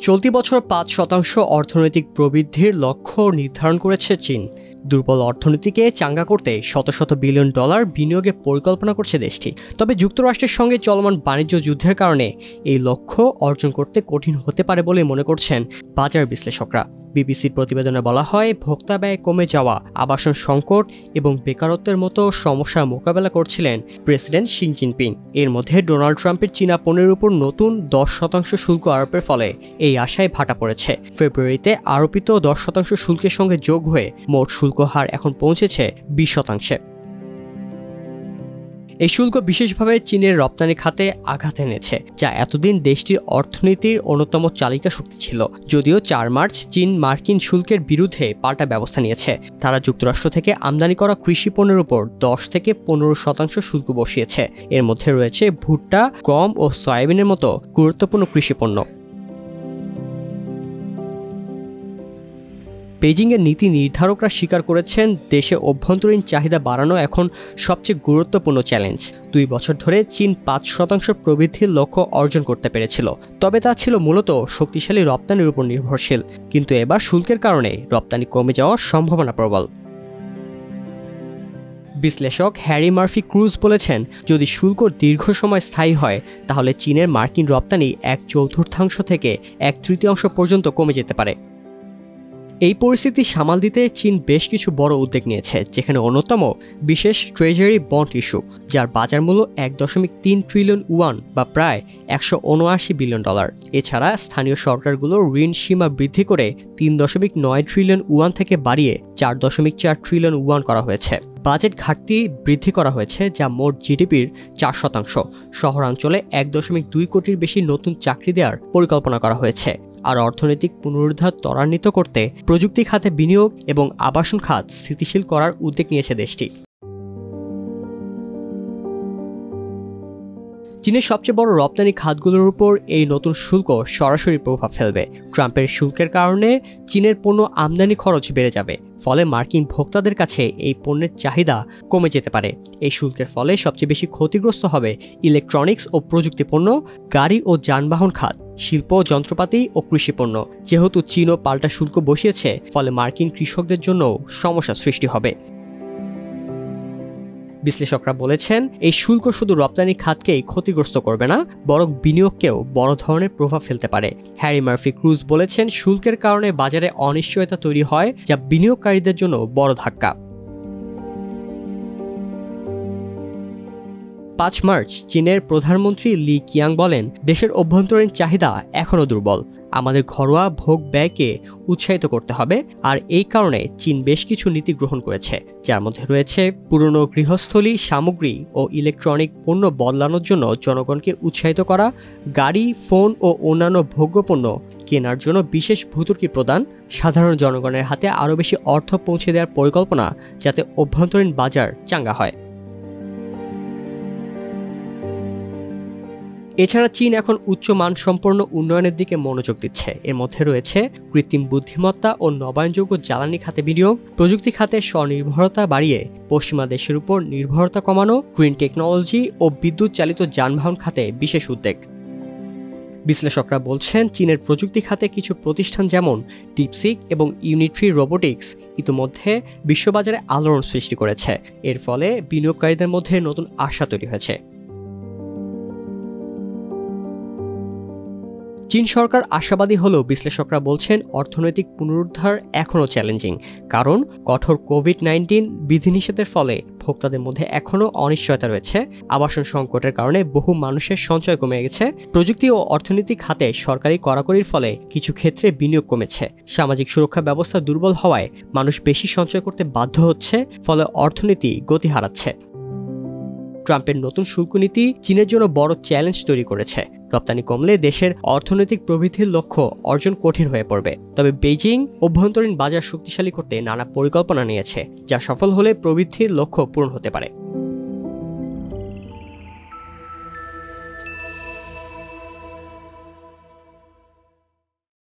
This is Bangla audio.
চলতি বছর ৫% অর্থনৈতিক প্রবৃদ্ধির লক্ষ্য নির্ধারণ করেছে চীন। দুর্বল অর্থনীতিকে চাঙ্গা করতে শত শত বিলিয়ন ডলার বিনিয়োগের পরিকল্পনা করছে দেশটি। তবে যুক্তরাষ্ট্রের সঙ্গে চলমান বাণিজ্য যুদ্ধের কারণে এই লক্ষ্য অর্জন করতে কঠিন হতে পারে বলে মনে করছেন বাজার বিশ্লেষকরা। বিবিসির প্রতিবেদনে বলা হয়, ভোক্তা ব্যয় কমে যাওয়া, আবাসন সংকট এবং বেকারত্বের মতো সমস্যার মোকাবেলা করছিলেন প্রেসিডেন্ট শি জিনপিং। এর মধ্যে ডোনাল্ড ট্রাম্পের চীনা পণ্যের উপর নতুন 10% শুল্ক আরোপের ফলে এই আশায় ভাটা পড়েছে। ফেব্রুয়ারিতে আরোপিত 10% শুল্কের সঙ্গে যোগ হয়ে মোট শুল্ক হার এখন পৌঁছেছে 20%। এই শুল্ক বিশেষভাবে চীনের রপ্তানি খাতে আঘাত এনেছে, যা এতদিন দেশটির অর্থনীতির অন্যতম চালিকা শক্তি ছিল। যদিও 4 মার্চ চীন মার্কিন শুল্কের বিরুদ্ধে পাল্টা ব্যবস্থা নিয়েছে। তারা যুক্তরাষ্ট্র থেকে আমদানি করা কৃষি পণ্যের উপর 10 থেকে 15% শুল্ক বসিয়েছে। এর মধ্যে রয়েছে ভুট্টা, গম ও সয়াবিনের মতো গুরুত্বপূর্ণ কৃষি পণ্য। বেজিংয়ের নীতি নির্ধারকরা স্বীকার করেছেন, দেশে অভ্যন্তরীণ চাহিদা বাড়ানো এখন সবচেয়ে গুরুত্বপূর্ণ চ্যালেঞ্জ। 2 বছর ধরে চীন 5% প্রবৃদ্ধির লক্ষ্য অর্জন করতে পেরেছিল, তবে তা ছিল মূলত শক্তিশালী রপ্তানির উপর নির্ভরশীল। কিন্তু এবার শুল্কের কারণে রপ্তানি কমে যাওয়ার সম্ভাবনা প্রবল। বিশ্লেষক হ্যারি মার্ফি ক্রুজ বলেছেন, যদি শুল্ক দীর্ঘ সময় স্থায়ী হয় তাহলে চীনের মার্কিন রপ্তানি 1/4 থেকে 1/3 পর্যন্ত কমে যেতে পারে। এই পরিস্থিতি সামাল দিতে চীন বেশ কিছু বড় উদ্যোগ নিয়েছে, যেখানে অন্যতম বিশেষ ট্রেজারি বন্ড ইস্যু, যার বাজার মূল্য 1.3 ট্রিলিয়ন ইউয়ান বা প্রায় 179 বিলিয়ন ডলার। এছাড়া স্থানীয় সরকারগুলোর ঋণ সীমা বৃদ্ধি করে 3.9 ট্রিলিয়ন ইউয়ান থেকে বাড়িয়ে 4.4 ট্রিলিয়ন ইউয়ান করা হয়েছে। বাজেট ঘাটতি বৃদ্ধি করা হয়েছে, যা মোট জিডিপির 4%। শহরাঞ্চলে 1.2 কোটির বেশি নতুন চাকরি দেওয়ার পরিকল্পনা করা হয়েছে। আর অর্থনৈতিক পুনরুদ্ধার ত্বরান্বিত করতে প্রযুক্তি খাতে বিনিয়োগ এবং আবাসন খাত স্থিতিশীল করার উদ্যোগ নিয়েছে দেশটি। চীনের সবচেয়ে বড় রপ্তানি খাতগুলোর উপর এই নতুন শুল্ক সরাসরি প্রভাব ফেলবে। ট্রাম্পের শুল্কের কারণে চীনের পণ্য আমদানি খরচ বেড়ে যাবে, ফলে মার্কিন ভোক্তাদের কাছে এই পণ্যের চাহিদা কমে যেতে পারে। এই শুল্কের ফলে সবচেয়ে বেশি ক্ষতিগ্রস্ত হবে ইলেকট্রনিক্স ও প্রযুক্তি পণ্য, গাড়ি ও যানবাহন খাত, শিল্প যন্ত্রপাতি ও কৃষি পণ্য। যেহেতু চীনও পাল্টা শুল্ক বসিয়েছে, ফলে মার্কিন কৃষকদের জন্য সমস্যা সৃষ্টি হবে। বিশ্লেষকরা বলেছেন, এই শুল্ক শুধু রপ্তানি খাতকেই ক্ষতিগ্রস্ত করবে না, বরং বিনিয়োগকেও বড় ধরনের প্রভাব ফেলতে পারে। হ্যারি মার্ফি ক্রুজ বলেছেন, শুল্কের কারণে বাজারে অনিশ্চয়তা তৈরি হয়, যা বিনিয়োগকারীদের জন্য বড় ধাক্কা। 5 মার্চ চীনের প্রধানমন্ত্রী লি কিয়াং বলেন, দেশের অভ্যন্তরীণ চাহিদা এখনও দুর্বল। আমাদের ঘরোয়া ভোগ ব্যয়কে উৎসাহিত করতে হবে। আর এই কারণে চীন বেশ কিছু নীতি গ্রহণ করেছে, যার মধ্যে রয়েছে পুরনো গৃহস্থলী সামগ্রী ও ইলেকট্রনিক পণ্য বদলানোর জন্য জনগণকে উৎসাহিত করা, গাড়ি, ফোন ও অন্যান্য ভোগ্যপণ্য কেনার জন্য বিশেষ ভর্তুকি প্রদান, সাধারণ জনগণের হাতে আরও বেশি অর্থ পৌঁছে দেওয়ার পরিকল্পনা, যাতে অভ্যন্তরীণ বাজার চাঙ্গা হয়। এছাড়া চীন এখন উচ্চ মানসম্পন্ন উন্নয়নের দিকে মনোযোগ দিচ্ছে। এর মধ্যে রয়েছে কৃত্রিম বুদ্ধিমত্তা ও নবায়নযোগ্য জ্বালানি খাতে বিনিয়োগ, প্রযুক্তি খাতে স্বনির্ভরতা বাড়িয়ে পশ্চিমা দেশের উপর নির্ভরতা কমানো, গ্রিন টেকনোলজি ও বিদ্যুৎ চালিত যানবাহন খাতে বিশেষ উদ্যোগ। বিশ্লেষকরা বলছেন, চীনের প্রযুক্তি খাতে কিছু প্রতিষ্ঠান যেমন ডিপসিক এবং ইউনিট্রি রোবোটিক্স ইতিমধ্যে বিশ্ববাজারে আলোড়ন সৃষ্টি করেছে। এর ফলে বিনিয়োগকারীদের মধ্যে নতুন আশা তৈরি হয়েছে। চীন সরকার আশাবাদী হলেও বিশ্লেষকরা বলছেন, অর্থনৈতিক পুনরুদ্ধার এখনও চ্যালেঞ্জিং, কারণ কঠোর কোভিড-19 বিধিনিষেধের ফলে ভোক্তাদের মধ্যে এখনও অনিশ্চয়তা রয়েছে। আবাসন সংকটের কারণে বহু মানুষের সঞ্চয় কমে গেছে। প্রযুক্তি ও অর্থনীতি খাতে সরকারি কড়াকড়ির ফলে কিছু ক্ষেত্রে বিনিয়োগ কমেছে। সামাজিক সুরক্ষা ব্যবস্থা দুর্বল হওয়ায় মানুষ বেশি সঞ্চয় করতে বাধ্য হচ্ছে, ফলে অর্থনীতি গতি হারাচ্ছে। ট্রাম্পের নতুন শুল্ক নীতি চীনের জন্য বড় চ্যালেঞ্জ তৈরি করেছে। রপ্তানি কমলে দেশের অর্থনৈতিক প্রবৃদ্ধির লক্ষ্য অর্জন কঠিন হয়ে পড়বে। তবে বেইজিং অভ্যন্তরীণ বাজার শক্তিশালী করতে নানা পরিকল্পনা নিয়েছে, যা সফল হলে প্রবৃদ্ধির লক্ষ্য পূরণ হতে পারে।